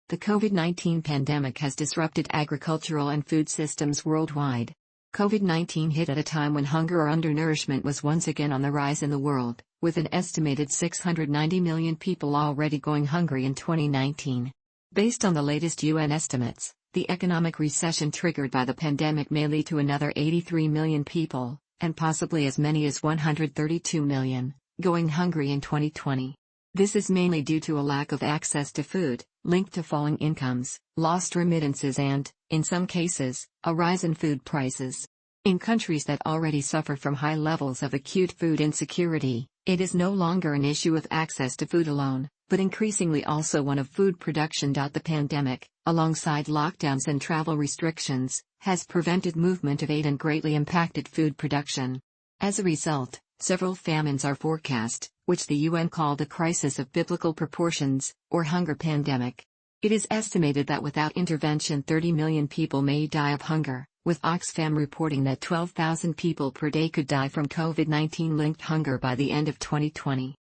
The COVID-19 pandemic has disrupted agricultural and food systems worldwide. COVID-19 hit at a time when hunger or undernourishment was once again on the rise in the world, with an estimated 690 million people already going hungry in 2019. Based on the latest UN estimates, the economic recession triggered by the pandemic may lead to another 83 million people, and possibly as many as 132 million, going hungry in 2020. This is mainly due to a lack of access to food, linked to falling incomes, lost remittances and, in some cases, a rise in food prices. In countries that already suffer from high levels of acute food insecurity, it is no longer an issue of access to food alone, but increasingly also one of food production. The pandemic, alongside lockdowns and travel restrictions, has prevented movement of aid and greatly impacted food production. As a result, several famines are forecast, which the UN called a crisis of biblical proportions, or hunger pandemic. It is estimated that without intervention 30 million people may die of hunger, with Oxfam reporting that 12,000 people per day could die from COVID-19-linked hunger by the end of 2020.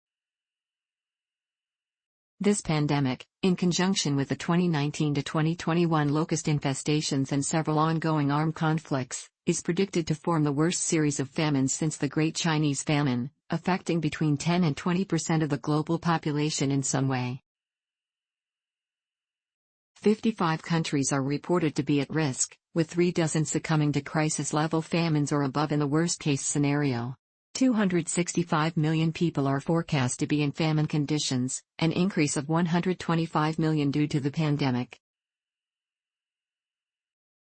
This pandemic, in conjunction with the 2019 to 2021 locust infestations and several ongoing armed conflicts, is predicted to form the worst series of famines since the Great Chinese Famine, affecting between 10 and 20% of the global population in some way. 55 countries are reported to be at risk, with 36 succumbing to crisis-level famines or above in the worst-case scenario. 265 million people are forecast to be in famine conditions, an increase of 125 million due to the pandemic.